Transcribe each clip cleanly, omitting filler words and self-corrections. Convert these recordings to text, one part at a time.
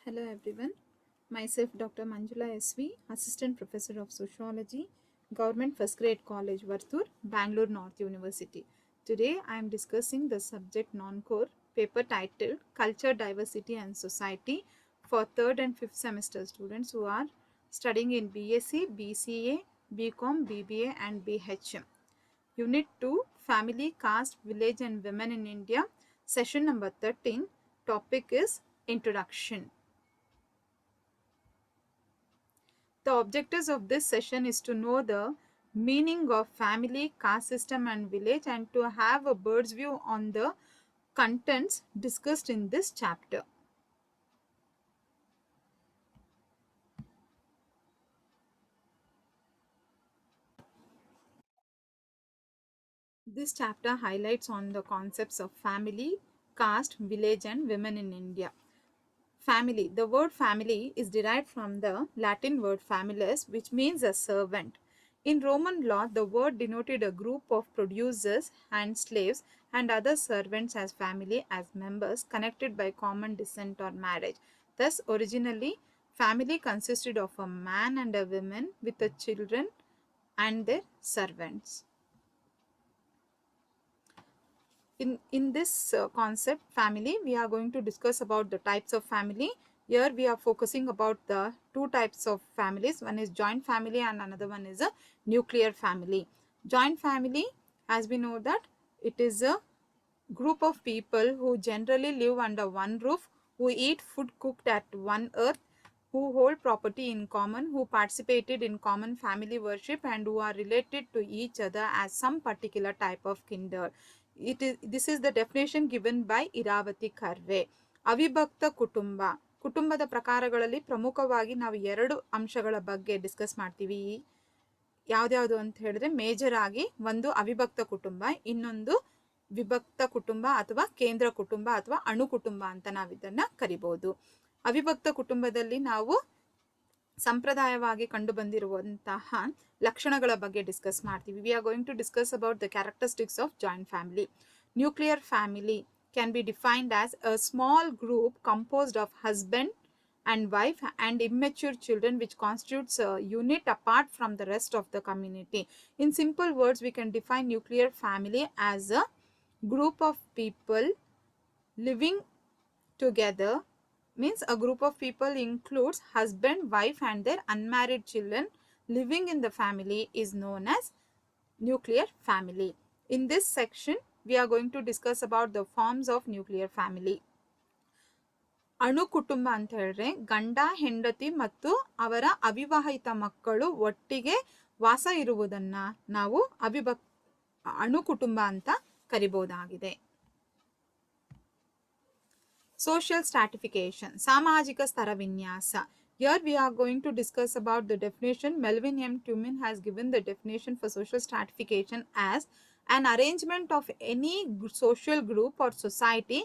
Hello everyone, myself Dr. Manjula SV, Assistant Professor of Sociology, Government First Grade College, Varthur, Bangalore North University. Today I am discussing the subject non-core paper titled Culture, Diversity and Society for 3rd and 5th semester students who are studying in BSc, BCA, BCom, BBA and BHM. Unit 2, Family, Caste, Village and Women in India, session number 13, topic is Introduction. The objectives of this session is to know the meaning of family, caste system and village and to have a bird's view on the contents discussed in this chapter. This chapter highlights on the concepts of family, caste, village and women in India. Family. The word family is derived from the Latin word familis, which means a servant. In Roman law, the word denoted a group of producers and slaves and other servants as family as members connected by common descent or marriage. Thus, originally, family consisted of a man and a woman with the children and their servants. In this concept family, we are going to discuss about the types of family. Here we are focusing about the two types of families. One is joint family and another one is a nuclear family. Joint family, as we know that it is a group of people who generally live under one roof, who eat food cooked at one earth, who hold property in common, who participated in common family worship and who are related to each other as some particular type of kindred. This is the definition given by Iravati Karve. ಅವಿಭಕ್ತ ಕುಟುಂಬ ಕುಟುಂಬದ ಪ್ರಕಾರಗಳಲ್ಲಿ ಪ್ರಮುಖವಾಗಿ ನಾವು ಎರಡು ಅಂಶಗಳ ಬಗ್ಗೆ discuss ಮಾಡ್ತೀವಿ. ಯಾವ್ದ್ಯಾವುದು ಅಂತ ಹೇಳಿದ್ರೆ ಮೇಜರ್ ಆಗಿ ಒಂದು ಅವಿಭಕ್ತ ಕುಟುಂಬ, ಇನ್ನೊಂದು ವಿಭಕ್ತ ಕುಟುಂಬ ಅಥವಾ ಕೇಂದ್ರ ಕುಟುಂಬ ಅಥವಾ ಅಣು ಕುಟುಂಬ ಅಂತ ನಾವು ಇದನ್ನ ಕರಿಬಹುದು. ಅವಿಭಕ್ತ ಕುಟುಂಬದಲ್ಲಿ ನಾವು ಸಂಪ್ರದಾಯವಾಗಿ ಕಂಡು ಬಂದಿರುವಂತಹ ಲಕ್ಷಣಗಳ ಬಗ್ಗೆ ಡಿಸ್ಕಸ್ ಮಾಡ್ತೀವಿ. We are going to discuss about the characteristics of joint family. Nuclear family can be defined as a small group composed of husband and wife and immature children which constitutes a unit apart from the rest of the community. In simple words, we can define nuclear family as a group of people living together. Means a group of people includes husband, wife and their unmarried children living in the family is known as nuclear family. In this section, we are going to discuss about the forms of nuclear family. ಅಣು ಕುಟುಂಬ ಅಂತ ಹೇಳಿದ್ರೆ ಗಂಡ ಹೆಂಡತಿ ಮತ್ತು ಅವರ ಅವಿವಾಹಿತ ಮಕ್ಕಳು ಒಟ್ಟಿಗೆ ವಾಸ ಇರುವುದನ್ನ ನಾವು ಅಣು ಕುಟುಂಬ ಅಂತ ಕರಿಬಹುದಾಗಿದೆ. Social stratification, ಸಾಮಾಜಿಕ ಸ್ತರ ವಿನ್ಯಾಸ. Here we are going to discuss about the definition. Melvin M. Tumin has given the definition for social stratification as an arrangement of any social group or society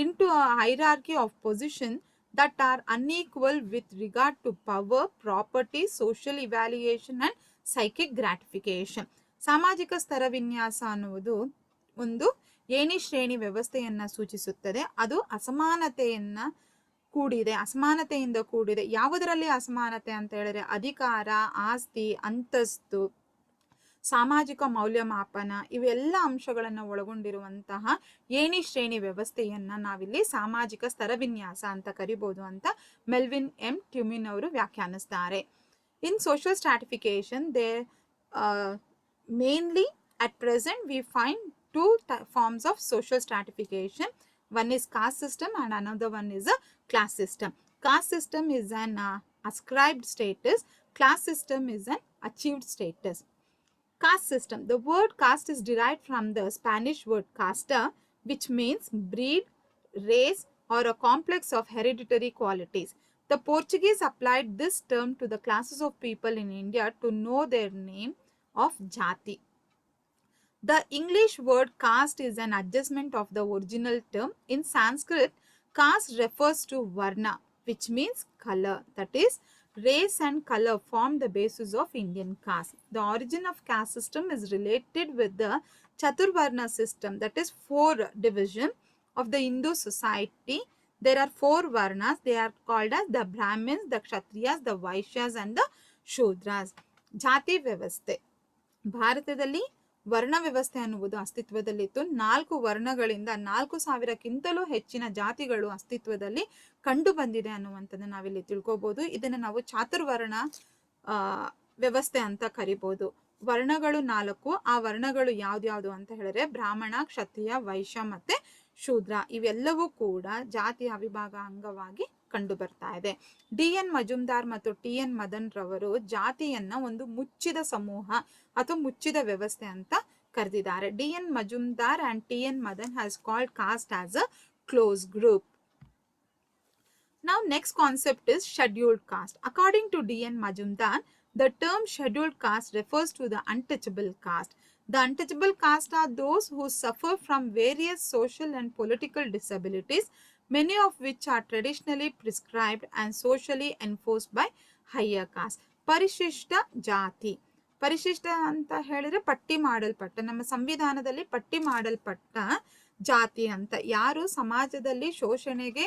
into a hierarchy of position that are unequal with regard to power, property, social evaluation and psychic gratification. ಸಾಮಾಜಿಕ ಸ್ತರ ವಿನ್ಯಾಸ ಅನ್ನುವುದು ಒಂದು ಏಣಿ ಶ್ರೇಣಿ ವ್ಯವಸ್ಥೆಯನ್ನ ಸೂಚಿಸುತ್ತದೆ. ಅದು ಅಸಮಾನತೆಯಿಂದ ಕೂಡಿದೆ. ಯಾವುದರಲ್ಲಿ ಅಸಮಾನತೆ ಅಂತ ಹೇಳಿದ್ರೆ ಅಧಿಕಾರ, ಆಸ್ತಿ, ಅಂತಸ್ತು, ಸಾಮಾಜಿಕ ಮೌಲ್ಯಮಾಪನ ಇವೆಲ್ಲ ಅಂಶಗಳನ್ನು ಒಳಗೊಂಡಿರುವಂತಹ ಏಣಿ ಶ್ರೇಣಿ ವ್ಯವಸ್ಥೆಯನ್ನ ನಾವಿಲ್ಲಿ ಸಾಮಾಜಿಕ ಸ್ತರವಿನ್ಯಾಸ ಅಂತ ಕರಿಬಹುದು ಅಂತ ಮೆಲ್ವಿನ್ ಎಂ ಟ್ಯುಮಿನ್ ಅವರು ವ್ಯಾಖ್ಯಾನಿಸ್ತಾರೆ. In social stratification they mainly at present we find two forms of social stratification. One is caste system and another one is a class system. Caste system is an ascribed status. Class system is an achieved status. Caste system. The word caste is derived from the Spanish word casta, which means breed, race or a complex of hereditary qualities. The Portuguese applied this term to the classes of people in India to know their name of jati. The English word caste is an adjustment of the original term. In Sanskrit, caste refers to varna, which means color. That is, race and color form the basis of Indian caste. The origin of caste system is related with the Chaturvarna system, that is 4 division of the Hindu society. there are 4 varnas. They are called as the Brahmins, the Kshatriyas, the Vaishyas and the Shudras. ಜಾತಿ ವ್ಯವಸ್ಥೆ. ಭಾರತದಲ್ಲಿ ವರ್ಣ ವ್ಯವಸ್ಥೆ ಅನ್ನುವುದು ಅಸ್ತಿತ್ವದಲ್ಲಿತ್ತು. 4 ವರ್ಣಗಳಿಂದ 4,000ಕ್ಕಿಂತಲೂ ಹೆಚ್ಚಿನ ಜಾತಿಗಳು ಅಸ್ತಿತ್ವದಲ್ಲಿ ಕಂಡು ಬಂದಿದೆ ಅನ್ನುವಂಥದ್ದು ನಾವಿಲ್ಲಿ ತಿಳ್ಕೊಬಹುದು. ಇದನ್ನು ನಾವು ಚಾತುರ್ವರ್ಣ ವ್ಯವಸ್ಥೆ ಅಂತ ಕರಿಬಹುದು. ವರ್ಣಗಳು 4. ಆ ವರ್ಣಗಳು ಯಾವ್ದ್ಯಾವ್ದು ಅಂತ ಹೇಳಿದ್ರೆ ಬ್ರಾಹ್ಮಣ, ಕ್ಷತ್ರಿಯ, ವೈಶ್ಯ ಮತ್ತೆ ಶೂದ್ರ. ಇವೆಲ್ಲವೂ ಕೂಡ ಜಾತಿಯ ಅವಿಭಾಗ ಅಂಗವಾಗಿ ಕಂಡು ಬರ್ತಾ ಇದೆ. ಡಿ.ಎನ್. ಮಜುಮ್ದಾರ್ ಮತ್ತು ಟಿ.ಎನ್. ಮದನ್ ರವರು ಜಾತಿಯನ್ನ ಒಂದು ಮುಚ್ಚಿದ ಸಮೂಹ ಅಥವಾ ಮುಚ್ಚಿದ ವ್ಯವಸ್ಥೆ ಅಂತ ಕರೆದಿದ್ದಾರೆ. D N. Majumdar and T N. Madan has called caste as a closed group. Now next concept is scheduled caste. According to D.N. Majumdar, the term scheduled caste refers to the untouchable caste. The untouchable caste are those who suffer from various social and political disabilities, many of which are traditionally prescribed and socially enforced by higher caste. ಪರಿಶಿಷ್ಟ ಜಾತಿ. ಪರಿಶಿಷ್ಟ ಅಂತ ಹೇಳಿದ್ರೆ ಪಟ್ಟಿ ಮಾಡಲ್ಪಟ್ಟ, ನಮ್ಮ ಸಂವಿಧಾನದಲ್ಲಿ ಪಟ್ಟಿ ಮಾಡಲ್ಪಟ್ಟ ಜಾತಿ ಅಂತ. ಯಾರು ಸಮಾಜದಲ್ಲಿ ಶೋಷಣೆಗೆ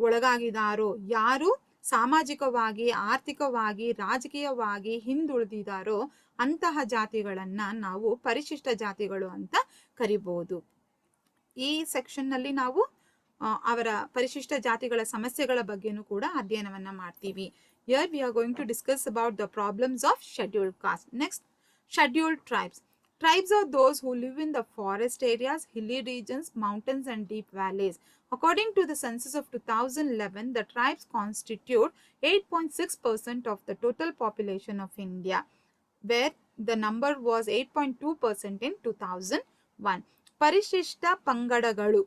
ಒಳಗಾಗಿದಾರೋ, ಯಾರು ಸಾಮಾಜಿಕವಾಗಿ, ಆರ್ಥಿಕವಾಗಿ, ರಾಜಕೀಯವಾಗಿ ಹಿಂದುಳಿದಿದ್ದಾರೋ ಅಂತಹ ಜಾತಿಗಳನ್ನ ನಾವು ಪರಿಶಿಷ್ಟ ಜಾತಿಗಳು ಅಂತ ಕರಿಬಹುದು. ಈ ಸೆಕ್ಷನ್ ನಲ್ಲಿ ನಾವು ಅವರ ಪರಿಶಿಷ್ಟ ಜಾತಿಗಳ ಸಮಸ್ಯೆಗಳ ಬಗ್ಗೆನೂ ಕೂಡ ಅಧ್ಯಯನವನ್ನ ಮಾಡ್ತೀವಿ. Here we are going to discuss about the problems of scheduled caste. Next, scheduled tribes. Tribes are those who live in the forest areas, hilly regions, mountains and deep valleys. According to the census of 2011, the tribes constitute 8.6% of the total population of India, where the number was 8.2% in 2001. ಪರಿಶಿಷ್ಟ ಪಂಗಡಗಳು.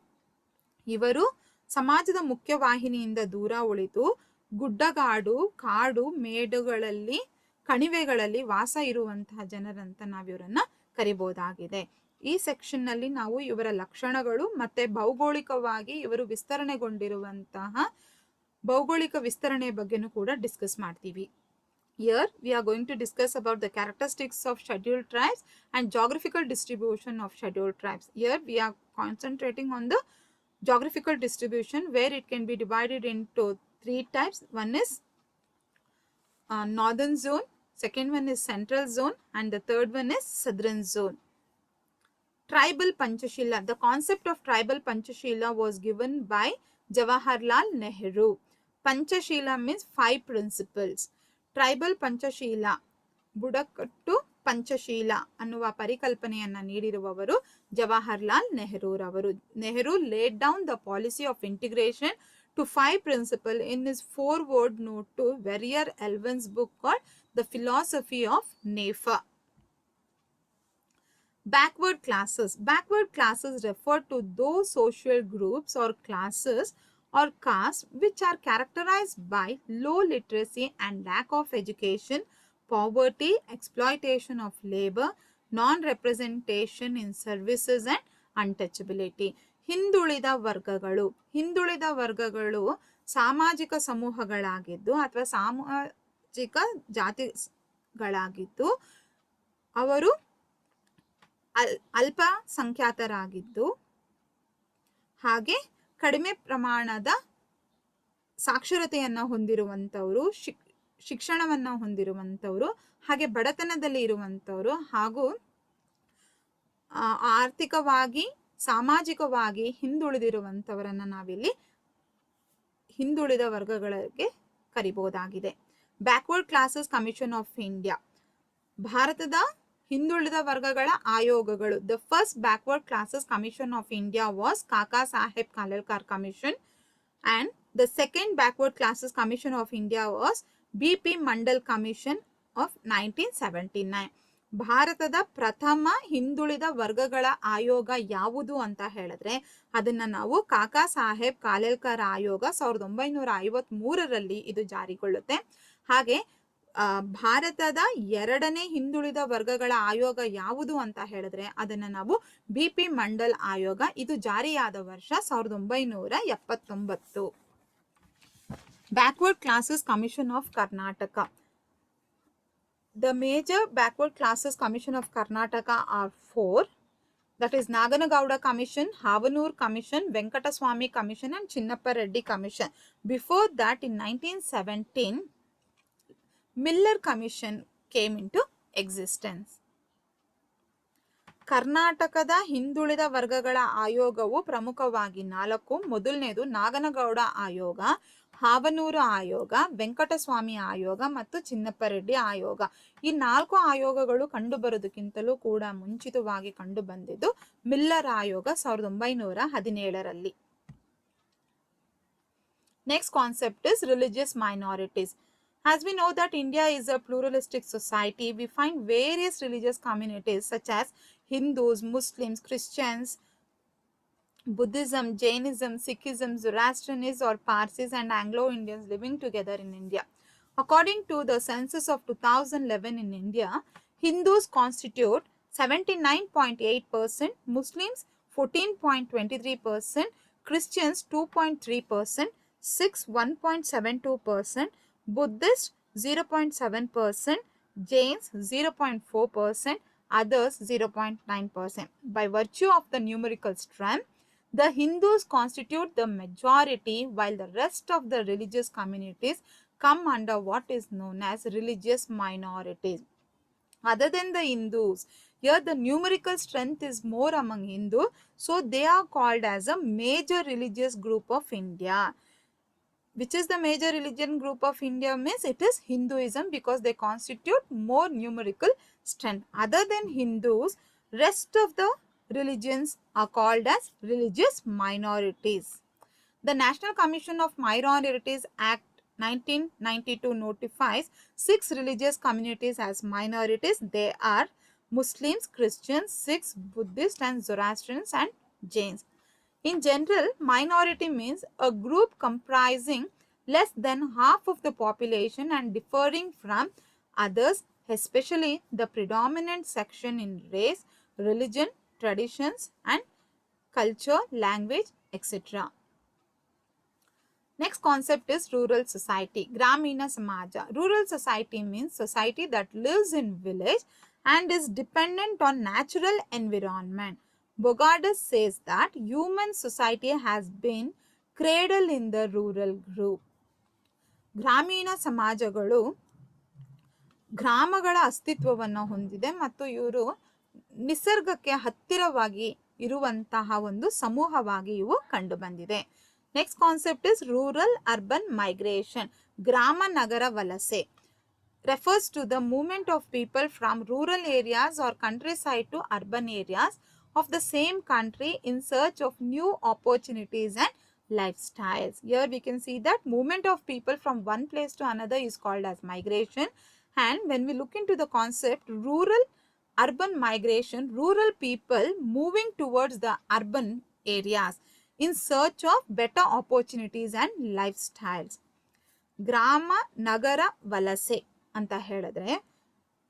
ಇವರು ಸಮಾಜದ ಮುಖ್ಯವಾಹಿನಿಯಿಂದ ದೂರ ಉಳಿದು ಗುಡ್ಡಗಾಡು, ಕಾಡು, ಮೇಡುಗಳಲ್ಲಿ, ಕಣಿವೆಗಳಲ್ಲಿ ವಾಸ ಇರುವಂತಹ ಜನರಂತ ನಾವಿವರನ್ನ ಕರಿಬಹುದಾಗಿದೆ. ಈ ಸೆಕ್ಷನ್ ನಲ್ಲಿ ನಾವು ಇವರ ಲಕ್ಷಣಗಳು ಮತ್ತೆ ಭೌಗೋಳಿಕವಾಗಿ ಇವರು ವಿಸ್ತರಣೆಗೊಂಡಿರುವಂತಹ ಭೌಗೋಳಿಕ ವಿಸ್ತರಣೆ ಬಗ್ಗೆನೂ ಕೂಡ ಡಿಸ್ಕಸ್ ಮಾಡ್ತೀವಿ. Here we are going to discuss about the characteristics of scheduled tribes and geographical distribution of scheduled tribes. Here we are concentrating on the geographical distribution, where it can be divided into 3 types. One is northern zone, second one is central zone and the third one is southern zone. Tribal Panchashila. The concept of tribal Panchashila was given by Jawaharlal Nehru. Panchashila means 5 principles. Tribal Panchsheel, ಬುಡಕಟ್ಟು ಪಂಚಶೀಲ ಅನ್ನುವ ಪರಿಕಲ್ಪನೆಯನ್ನ ನೀಡಿರುವವರು Jawaharlal ನೆಹರೂರವರು. Nehru laid down the policy of integration to 5 principles in his 4-word note to Verrier Elvin's book called The Philosophy of NEFA. Backward classes. Backward classes refer to those social groups or classes or castes which are characterized by low literacy and lack of education, poverty, exploitation of labor, non-representation in services and untouchability. ಹಿಂದುಳಿದ ವರ್ಗಗಳು. ಹಿಂದುಳಿದ ವರ್ಗಗಳು ಸಾಮಾಜಿಕ ಸಮೂಹಗಳಾಗಿದ್ದು ಅಥವಾ ಸಾಮಾಜಿಕ ಜಾತಿಗಳಾಗಿದ್ದು ಅವರು ಅಲ್ಪಸಂಖ್ಯಾತರಾಗಿದ್ದು ಹಾಗೆ ಕಡಿಮೆ ಪ್ರಮಾಣದ ಸಾಕ್ಷರತೆಯನ್ನು ಹೊಂದಿರುವಂಥವರು, ಶಿಕ್ಷಣವನ್ನು ಹೊಂದಿರುವಂಥವರು, ಹಾಗೆ ಬಡತನದಲ್ಲಿ ಇರುವಂಥವರು ಹಾಗೂ ಆರ್ಥಿಕವಾಗಿ, ಸಾಮಾಜಿಕವಾಗಿ ಹಿಂದುಳಿದಿರುವಂಥವರನ್ನು ನಾವಿಲ್ಲಿ ಹಿಂದುಳಿದ ವರ್ಗಗಳಿಗೆ ಕರಿಬಹುದಾಗಿದೆ. Backward classes commission of India. ಭಾರತದ ಹಿಂದುಳಿದ ವರ್ಗಗಳ ಆಯೋಗಗಳು. The first backward classes commission of India was Kaka Saheb Kalelkar Commission, and the second backward classes commission of India was B.P. Mandal Commission of 1979. ಭಾರತದ ಪ್ರಥಮ ಹಿಂದುಳಿದ ವರ್ಗಗಳ ಆಯೋಗ ಯಾವುದು ಅಂತ ಹೇಳಿದ್ರೆ ಅದನ್ನ ನಾವು ಕಾಕಾ ಸಾಹೇಬ್ ಕಾಲೇಲ್ಕರ್ ಆಯೋಗ 1953ರಲ್ಲಿ ಇದು ಜಾರಿಗೊಳ್ಳುತ್ತೆ. ಹಾಗೆ ಭಾರತದ ಎರಡನೇ ಹಿಂದುಳಿದ ವರ್ಗಗಳ ಆಯೋಗ ಯಾವುದು ಅಂತ ಹೇಳಿದ್ರೆ ಅದನ್ನ ನಾವು ಬಿ.ಪಿ. ಮಂಡಲ್ ಆಯೋಗ. ಇದು ಜಾರಿಯಾದ ವರ್ಷ 1979. Backward classes commission of Karnataka. The major backward classes commission of Karnataka are 4. That is Naganagowda Commission, Havanur Commission, Venkataswamy Commission and Chinnappa Reddy Commission. Before that, in 1917, Miller Commission came into existence. ಕರ್ನಾಟಕದ ಹಿಂದುಳಿದ ವರ್ಗಗಳ ಆಯೋಗವು ಪ್ರಮುಖವಾಗಿ 4. ಮೊದಲನೇದು ನಾಗನಗೌಡ ಆಯೋಗ, ಹಾವನೂರು ಆಯೋಗ, ವೆಂಕಟಸ್ವಾಮಿ ಆಯೋಗ ಮತ್ತು ಚಿನ್ನಪ್ಪ ರೆಡ್ಡಿ ಆಯೋಗ. ಈ 4 ಆಯೋಗಗಳು ಕಂಡುಬರೋದಕ್ಕಿಂತಲೂ ಕೂಡ ಮುಂಚಿತವಾಗಿ ಕಂಡು ಬಂದಿದ್ದು ಮಿಲ್ಲರ್ ಆಯೋಗ 1917ರಲ್ಲಿ. Next concept is religious minorities. As we know that India is a pluralistic society, we find various religious communities such as Hindus, Muslims, Christians, Buddhism, Jainism, Sikhism, Zoroastrianism or Parsis and Anglo-Indians living together in India. According to the census of 2011 in India, Hindus constitute 79.8%, Muslims 14.23%, Christians 2.3%, Sikhs 1.72%, Buddhists 0.7%, Jains 0.4%, others 0.9%. By virtue of the numerical strength, the Hindus constitute the majority while the rest of the religious communities come under what is known as religious minorities. Other than the Hindus, here the numerical strength is more among Hindu, so they are called as a major religious group of India. Which is the major religion group of India means it is Hinduism because they constitute more numerical strength. Other than Hindus, rest of the religions are called as religious minorities. The National Commission of Minorities Act 1992 notifies 6 religious communities as minorities. They are Muslims, Christians, Sikhs, Buddhists and Zoroastrians and Jains. In general, minority means a group comprising less than half of the population and differing from others, especially the predominant section in race, religion, traditions and culture, language, etc. Next concept is rural society, Gramina Samaja. Rural society means society that lives in village and is dependent on natural environment. Bogardas says that human society has been cradled in the rural group. ಗ್ರಾಮೀಣ ಸಮಾಜಗಳು ಗ್ರಾಮಗಳ ಅಸ್ತಿತ್ವವನ್ನು ಹೊಂದಿದೆ ಮತ್ತು ಇವರು ನಿಸರ್ಗಕ್ಕೆ ಹತ್ತಿರವಾಗಿ ಇರುವಂತಹ ಒಂದು ಸಮೂಹವಾಗಿ ಇವು ಕಂಡು ಬಂದಿದೆ. Next concept is rural urban migration, ಗ್ರಾಮ ನಗರ ವಲಸೆ. refers to the movement of people from rural areas or countryside to urban areas of the same country in search of new opportunities and lifestyles. Here we can see that movement of people from one place to another is called as migration. And when we look into the concept rural urban migration, rural people moving towards the urban areas in search of better opportunities and lifestyles. ಗ್ರಾಮ ನಗರ ವಲಸೆ ಅಂತ ಹೇಳಿದ್ರೆ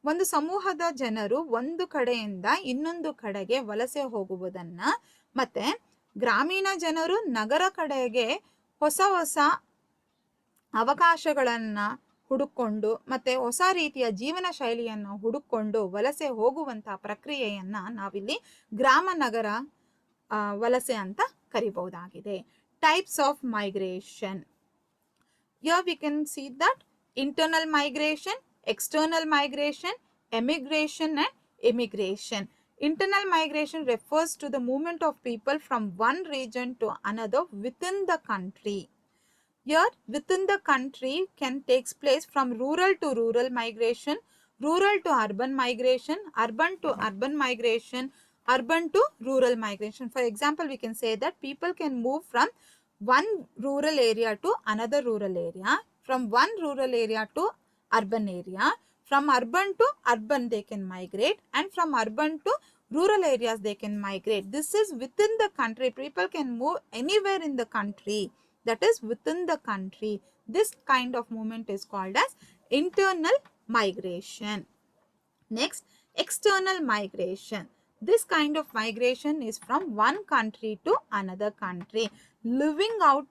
ಒಂದು ಸಮೂಹದ ಜನರು ಒಂದು ಕಡೆಯಿಂದ ಇನ್ನೊಂದು ಕಡೆಗೆ ವಲಸೆ ಹೋಗುವುದನ್ನ, ಮತ್ತೆ ಗ್ರಾಮೀಣ ಜನರು ನಗರ ಕಡೆಗೆ ಹೊಸ ಹೊಸ ಅವಕಾಶಗಳನ್ನ ಹುಡುಕೊಂಡು ಮತ್ತೆ ಹೊಸ ರೀತಿಯ ಜೀವನ ಶೈಲಿಯನ್ನು ಹುಡುಕೊಂಡು ವಲಸೆ ಹೋಗುವಂತಹ ಪ್ರಕ್ರಿಯೆಯನ್ನ ನಾವಿಲ್ಲಿ ಗ್ರಾಮ ನಗರ ವಲಸೆ ಅಂತ ಕರಿಬಹುದಾಗಿದೆ. Types of migration. Here we can see that internal migration, external migration, emigration and immigration. Internal migration refers to the movement of people from one region to another within the country. Here within the country can take place from rural to rural migration, rural to urban migration, urban to urban migration, urban to rural migration. For example, we can say that people can move from one rural area to another rural area, from one rural area to urban area, from urban to urban they can migrate, and from urban to rural areas they can migrate. This is within the country. People can move anywhere in the country, that is within the country. This kind of movement is called as internal migration. Next, external migration. This kind of migration is from one country to another country. Living out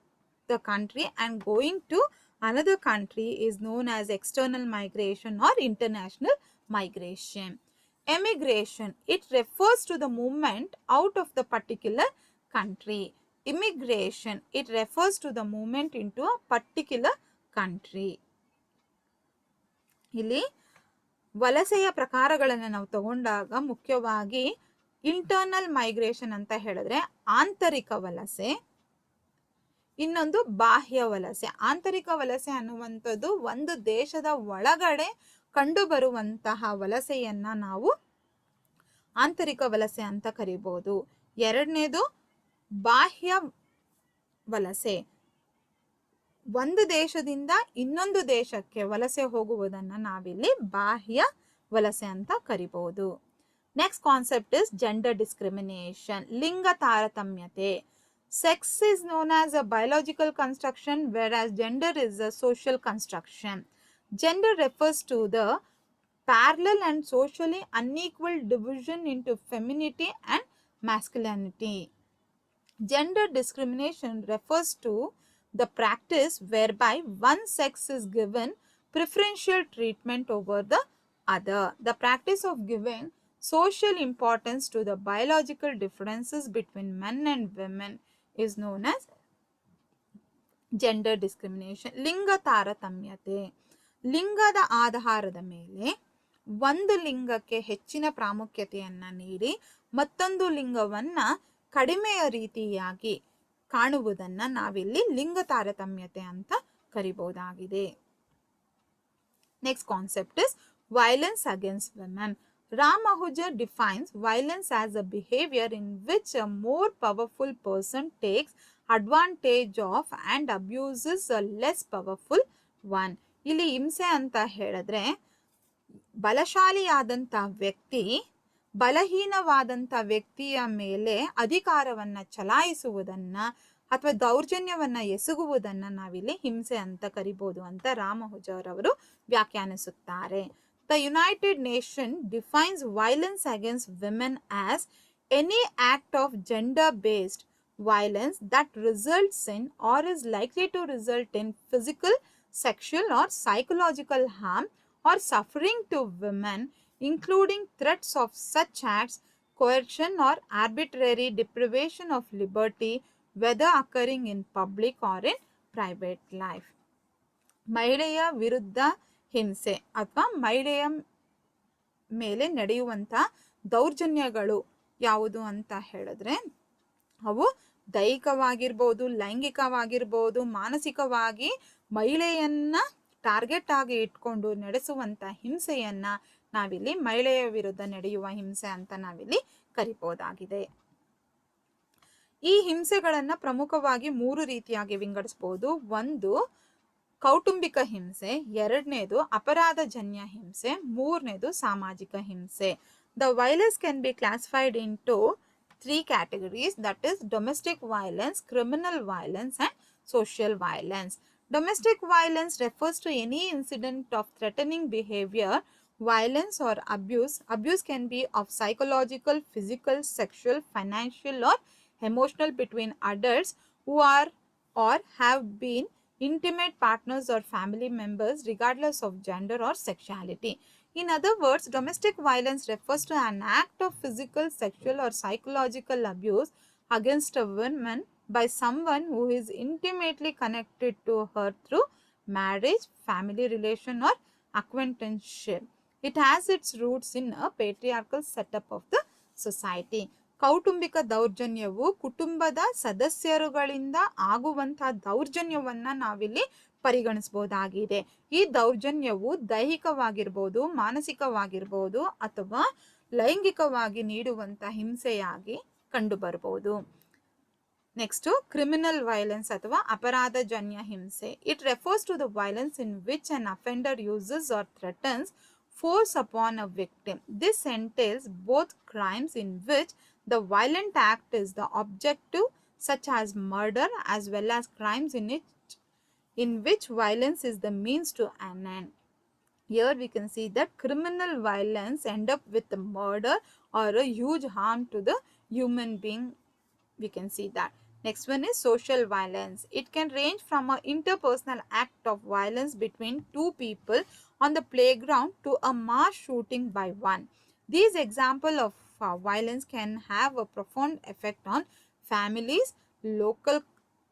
the country and going to another country is known as external migration or international migration. Emigration, it refers to the movement out of the particular country. Immigration, it refers to the movement into a particular country. ಇಲ್ಲಿ ವಲಸೆಯ ಪ್ರಕಾರಗಳನ್ನು ನಾವು ತಗೊಂಡಾಗ ಮುಖ್ಯವಾಗಿ internal migration ಅಂತ ಹೇಳಿದ್ರೆ ಆಂತರಿಕ ವಲಸೆ, ಇನ್ನೊಂದು ಬಾಹ್ಯ ವಲಸೆ. ಆಂತರಿಕ ವಲಸೆ ಅನ್ನುವಂಥದ್ದು ಒಂದು ದೇಶದ ಒಳಗಡೆ ಕಂಡು ಬರುವಂತಹ ವಲಸೆಯನ್ನ ನಾವು ಆಂತರಿಕ ವಲಸೆ ಅಂತ ಕರಿಬಹುದು. ಎರಡನೇದು ಬಾಹ್ಯ ವಲಸೆ, ಒಂದು ದೇಶದಿಂದ ಇನ್ನೊಂದು ದೇಶಕ್ಕೆ ವಲಸೆ ಹೋಗುವುದನ್ನ ನಾವಿಲ್ಲಿ ಬಾಹ್ಯ ವಲಸೆ ಅಂತ ಕರಿಬಹುದು. Next concept is gender discrimination, ಲಿಂಗ ತಾರತಮ್ಯತೆ. Sex is known as a biological construction, whereas gender is a social construction. Gender refers to the parallel and socially unequal division into femininity and masculinity. Gender discrimination refers to the practice whereby one sex is given preferential treatment over the other. The practice of giving social importance to the biological differences between men and women is known as gender discrimination. ಲಿಂಗ ತಾರತಮ್ಯತೆ, ಲಿಂಗದ ಆಧಾರದ ಮೇಲೆ ಒಂದು ಲಿಂಗಕ್ಕೆ ಹೆಚ್ಚಿನ ಪ್ರಾಮುಖ್ಯತೆಯನ್ನ ನೀಡಿ ಮತ್ತೊಂದು ಲಿಂಗವನ್ನ ಕಡಿಮೆಯ ರೀತಿಯಾಗಿ ಕಾಣುವುದನ್ನ ನಾವಿಲ್ಲಿ ಲಿಂಗ ತಾರತಮ್ಯತೆ ಅಂತ ಕರಿಬಹುದಾಗಿದೆ. Next concept is violence against women. Ram Ahuja defines violence as a behavior in which a more powerful person takes advantage of and abuses a less powerful one. ಇಲ್ಲಿ ಹಿಂಸೆ ಅಂತ ಹೇಳಿದ್ರೆ ಬಲಶಾಲಿಯಾದಂಥ ವ್ಯಕ್ತಿ ಬಲಹೀನವಾದಂಥ ವ್ಯಕ್ತಿಯ ಮೇಲೆ ಅಧಿಕಾರವನ್ನ ಚಲಾಯಿಸುವುದನ್ನ ಅಥವಾ ದೌರ್ಜನ್ಯವನ್ನ ಎಸಗುವುದನ್ನ ನಾವಿಲ್ಲಿ ಹಿಂಸೆ ಅಂತ ಕರಿಬಹುದು ಅಂತ ರಾಮ್ ಅಹುಜಾ ಅವರು ವ್ಯಾಖ್ಯಾನಿಸುತ್ತಾರೆ. The United Nations defines violence against women as any act of gender-based violence that results in or is likely to result in physical, sexual or psychological harm or suffering to women, including threats of such acts, coercion or arbitrary deprivation of liberty, whether occurring in public or in private life. ಮಹಿಳೆಯ ವಿರುದ್ಧ ಹಿಂಸೆ ಅಥವಾ ಮಹಿಳೆಯ ಮೇಲೆ ನಡೆಯುವಂಥ ದೌರ್ಜನ್ಯಗಳು ಯಾವುದು ಅಂತ ಹೇಳಿದ್ರೆ ಅವು ದೈಹಿಕವಾಗಿರ್ಬೋದು, ಲೈಂಗಿಕವಾಗಿರ್ಬೋದು, ಮಾನಸಿಕವಾಗಿ ಮಹಿಳೆಯನ್ನ ಟಾರ್ಗೆಟ್ ಆಗಿ ಇಟ್ಕೊಂಡು ನಡೆಸುವಂಥ ಹಿಂಸೆಯನ್ನ ನಾವಿಲ್ಲಿ ಮಹಿಳೆಯ ವಿರುದ್ಧ ನಡೆಯುವ ಹಿಂಸೆ ಅಂತ ನಾವಿಲ್ಲಿ ಕರಿಬಹುದಾಗಿದೆ. ಈ ಹಿಂಸೆಗಳನ್ನ ಪ್ರಮುಖವಾಗಿ ಮೂರು ರೀತಿಯಾಗಿ ವಿಂಗಡಿಸಬಹುದು. ಒಂದು ಕೌಟುಂಬಿಕ ಹಿಂಸೆ, ಎರಡನೇದು ಅಪರಾಧಜನ್ಯ ಹಿಂಸೆ, ಮೂರನೇದು ಸಾಮಾಜಿಕ ಹಿಂಸೆ. The violence can be classified into three categories, that is domestic violence, criminal violence and social violence. Domestic violence refers to any incident of threatening behavior, violence or abuse. Abuse can be of psychological, physical, sexual, financial or emotional between adults who are or have been intimate partners or family members regardless of gender or sexuality. In other words, domestic violence refers to an act of physical, sexual or psychological abuse against a woman by someone who is intimately connected to her through marriage, family relation or acquaintanceship. It has its roots in a patriarchal setup of the society. ಕೌಟುಂಬಿಕ ದೌರ್ಜನ್ಯವು ಕುಟುಂಬದ ಸದಸ್ಯರುಗಳಿಂದ ಆಗುವಂತಹ ದೌರ್ಜನ್ಯವನ್ನ ನಾವಿಲ್ಲಿ ಪರಿಗಣಿಸಬಹುದಾಗಿದೆ. ಈ ದೌರ್ಜನ್ಯವು ದೈಹಿಕವಾಗಿರ್ಬೋದು, ಮಾನಸಿಕವಾಗಿರ್ಬೋದು ಅಥವಾ ಲೈಂಗಿಕವಾಗಿ ನೀಡುವಂತ ಹಿಂಸೆಯಾಗಿ ಕಂಡು ಬರಬಹುದು. Next criminal violence ಅಥವಾ ಅಪರಾಧಜನ್ಯ ಹಿಂಸೆ. It refers to the violence in which an offender uses or threatens force upon a victim. This entails both crimes in which the violent act is the objective, such as murder, as well as crimes in which violence is the means to an end. Here we can see that criminal violence end up with a murder or a huge harm to the human being. We can see that. Next one is social violence. It can range from an interpersonal act of violence between two people on the playground to a mass shooting by one. These example of violence can have a profound effect on families, local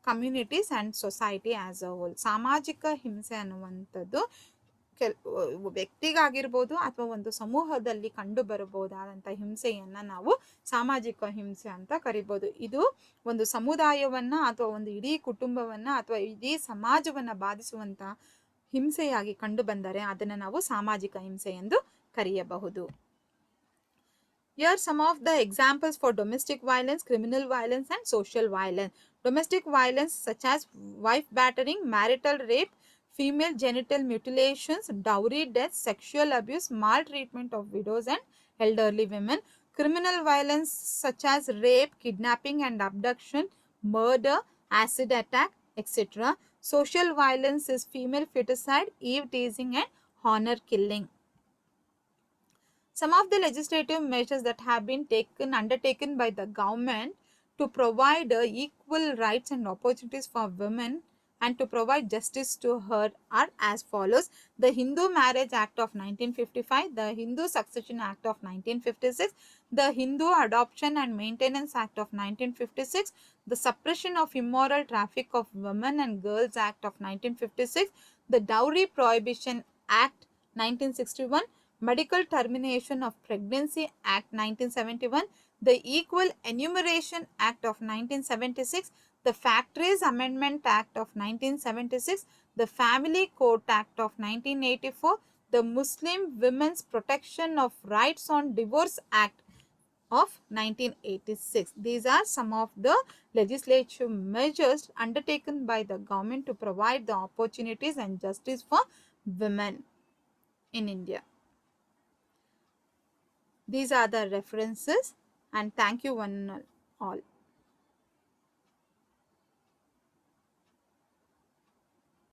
communities and society as a whole. ಸಾಮಾಜಿಕ ಹಿಂಸೆ ಅನ್ನುವಂಥದ್ದು ವ್ಯಕ್ತಿಗಾಗಿರ್ಬೋದು ಅಥವಾ ಒಂದು ಸಮೂಹದಲ್ಲಿ ಕಂಡು ಬರಬಹುದಾದಂಥ ಹಿಂಸೆಯನ್ನ ನಾವು ಸಾಮಾಜಿಕ ಹಿಂಸೆ ಅಂತ ಕರಿಬೋದು. ಇದು ಒಂದು ಸಮುದಾಯವನ್ನ ಅಥವಾ ಒಂದು ಇಡೀ ಕುಟುಂಬವನ್ನ ಅಥವಾ ಇಡೀ ಸಮಾಜವನ್ನ ಬಾಧಿಸುವಂತ ಹಿಂಸೆಯಾಗಿ ಕಂಡು ಬಂದರೆ ಅದನ್ನ ನಾವು ಸಾಮಾಜಿಕ ಹಿಂಸೆ ಎಂದು ಕರೆಯಬಹುದು. Here are some of the examples for domestic violence, criminal violence and social violence. Domestic violence such as wife battering, marital rape, female genital mutilations, dowry deaths, sexual abuse, maltreatment of widows and elderly women. Criminal violence such as rape, kidnapping and abduction, murder, acid attack, etc. Social violence is female feticide, eve teasing and honor killing. Some of the legislative measures that have been undertaken by the government to provide equal rights and opportunities for women and to provide justice to her are as follows. The Hindu Marriage Act of 1955, the Hindu Succession Act of 1956, the Hindu Adoption and Maintenance Act of 1956, the Suppression of Immoral Traffic of Women and Girls Act of 1956, the Dowry Prohibition Act 1961, Medical Termination of Pregnancy Act 1971, the Equal Enumeration Act of 1976, the Factories Amendment Act of 1976, the Family Court Act of 1984, the Muslim Women's Protection of Rights on Divorce Act of 1986. These are some of the legislative measures undertaken by the government to provide the opportunities and justice for women in India. These are the references and thank you one all.